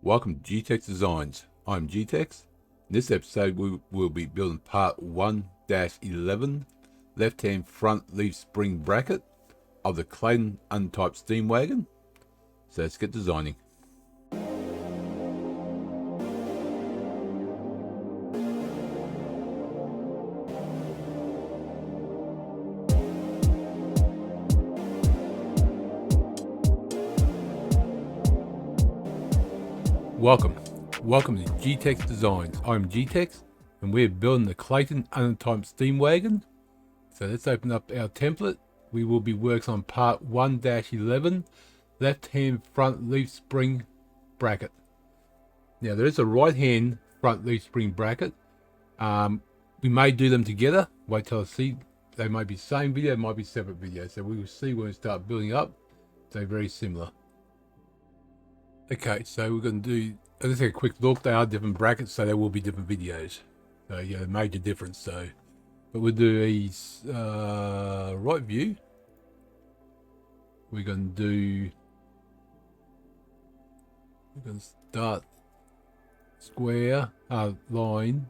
Welcome to G-Tex Designs. I'm G-Tex. In this episode we will be building part 1-11 left-hand front leaf spring bracket of the Clayton Undertype steam wagon. So let's get designing. Welcome to G-Tex Designs. I'm G-Tex and we're building the Clayton Undertype steam wagon. So let's open up our template. We will be working on part 1-11 left hand front leaf spring bracket. Now there is a right hand front leaf spring bracket. We may do them together. Wait till I see. They might be same video, might be separate videos. So we will see when we start building up. They're very similar. Okay, so we're going to do, let's take a quick look. They are different brackets, so there will be different videos. So yeah, major difference. So, but we'll do a right view. We're going to start square, line.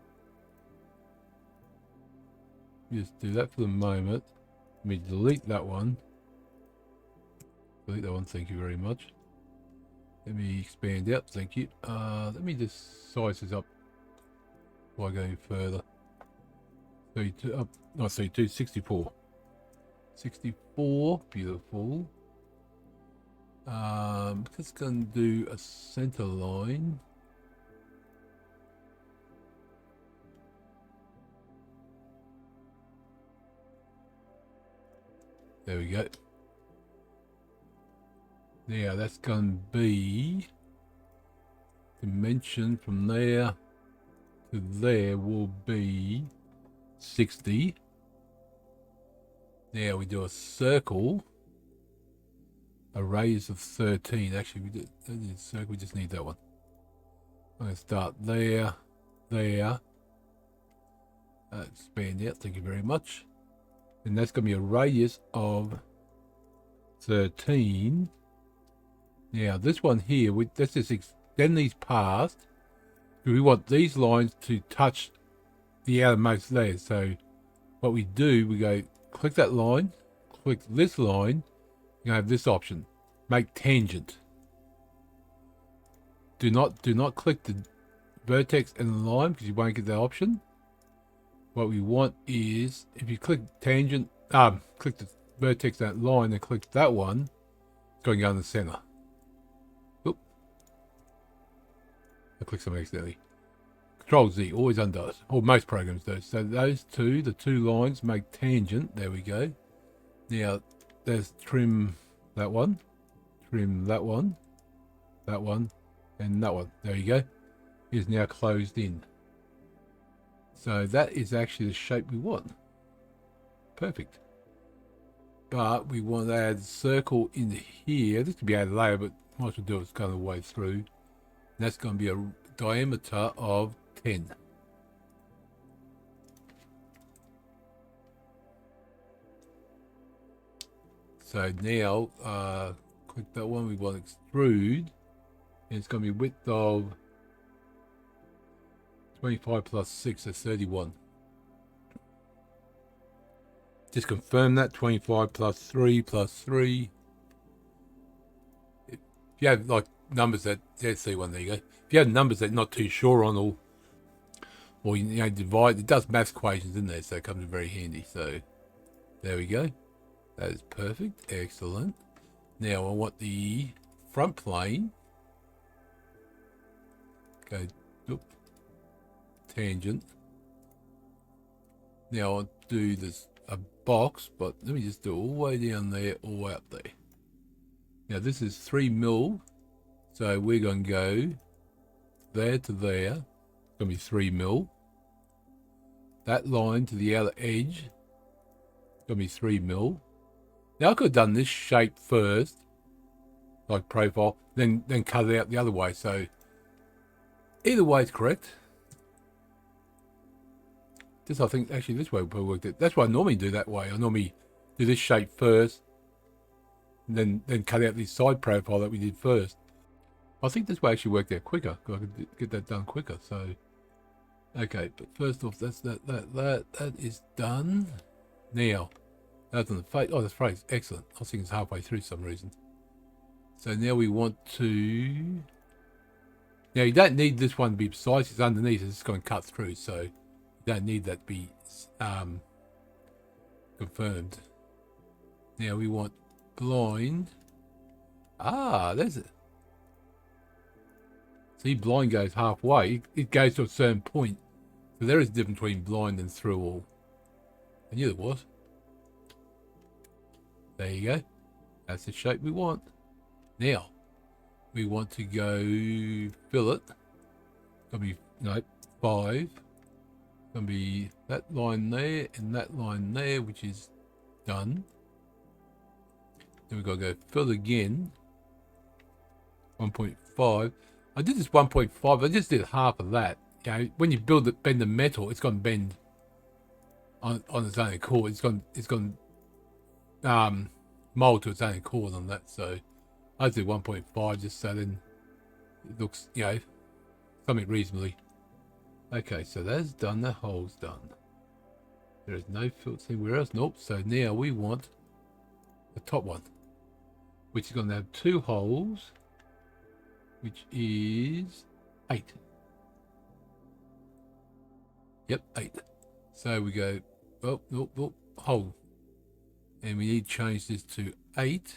Just do that for the moment. Let me delete that one. Delete that one, thank you very much. Let me expand out, thank you. Let me just size this up while going further. 32 up, no, 32, 64. 64, beautiful. Just gonna do a center line. There we go. Now that's going to be dimension from there to there will be 60. Now we do a circle, a radius of 13. Actually, we did a circle. We just need that one. I'm going to start there, there. Expand out. Thank you very much. And that's going to be a radius of 13. Now this one here, let's just extend these past. We want these lines to touch the outermost layers. So what we do, we go click that line, click this line, you have this option, make tangent. Do not click the vertex and the line because you won't get that option. What we want is if you click tangent, click the vertex that line and click that one, it's going to go in the center. I clicked something accidentally. Control Z always undoes, or most programs do. So those two, the two lines make tangent. There we go. Now there's trim that one, trim that one, that one, and that one. There you go. It is now closed in. So that is actually the shape we want. Perfect. But we want to add a circle in here. This could be added later, but might as well do it kind of the way through. That's going to be a diameter of 10. So now, click that one. We want to extrude, and it's going to be width of 25 plus 6, so 31. Just confirm that 25 plus 3 plus 3. If you have like numbers that, let's see one, there you go. If you have numbers that you're not too sure on, or you know, divide, it does math equations in there, so it comes in very handy. So there we go. That is perfect. Excellent. Now I want the front plane. Go, tangent. Now I'll do this a box, but let me just do it all the way down there, all the way up there. Now this is 3 mil. So we're going to go there to there. It's going to be 3 mil. That line to the outer edge. It's going to be 3 mil. Now I could have done this shape first, like profile, then cut it out the other way. So either way is correct. This, I think, actually this way would probably work. That's why I normally do that way. I normally do this shape first, and then cut out the side profile that we did first. I think this way actually worked out quicker. I could get that done quicker. So, okay, but first off, that is done. Now, that's on the face. Oh, that's face. Excellent. I was thinking it's halfway through for some reason. So now we want to. Now you don't need this one to be precise. It's underneath. It's going to cut through. So you don't need that to be confirmed. Now we want blind. Ah, there's it. See, blind goes halfway. It goes to a certain point. So there is a difference between blind and through all. I knew there was. There you go. That's the shape we want. Now, we want to go fillet. Gonna be, no, 5. Gonna be that line there and that line there, which is done. Then we've got to go fill again. 1.5. I did this 1.5. I just did half of that. You know, when you bend the metal, it's going to bend on its own accord. It's going to mold to its own accord on that. So I did 1.5 just so then it looks, you know, something reasonably. Okay, so that's done. That hole's done. There is no filter anywhere else. Nope. So now we want the top one, which is going to have 2 holes, which is 8. Yep, 8. So we go, oh, nope, hole. And we need to change this to 8.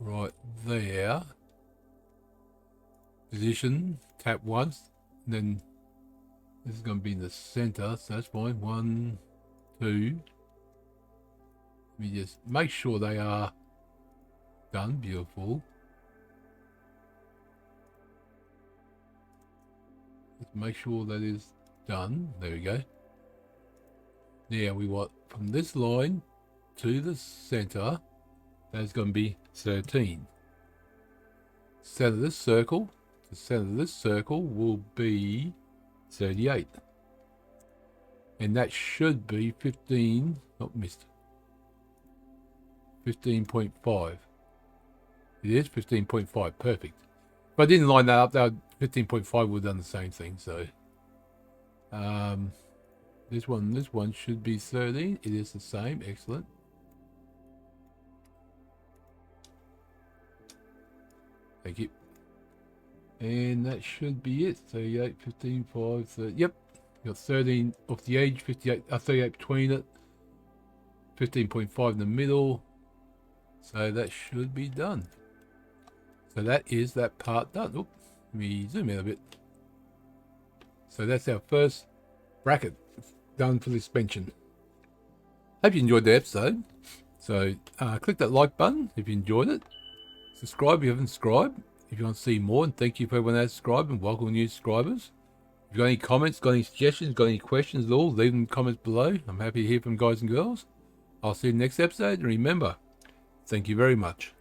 Right there. Position, tap once, and then this is going to be in the center, so that's fine. 1, 2. Let me just make sure they are done. Beautiful. Let's make sure that is done. There we go. Now we want from this line to the center, that's going to be 13. Center of this circle, the center of this circle will be 38. And that should be 15, not missed. 15.5. It is 15.5, perfect. If I didn't line that up, that 15.5 would have done the same thing. So, this one should be 13. It is the same. Excellent. Thank you. And that should be it. 38, 15, 5, 30. Yep. You got 13 off the edge, 38 between it, 15.5 in the middle. So that should be done. So that is that part done. Oop, let me zoom in a bit. So that's our first bracket done for the suspension. Hope you enjoyed the episode. So click that like button if you enjoyed it. Subscribe if you haven't subscribed. If you want to see more, and thank you for everyone that's subscribed and welcome new subscribers. If you've got any comments, got any suggestions, got any questions at all, leave them in the comments below. I'm happy to hear from guys and girls. I'll see you in the next episode, and remember, thank you very much.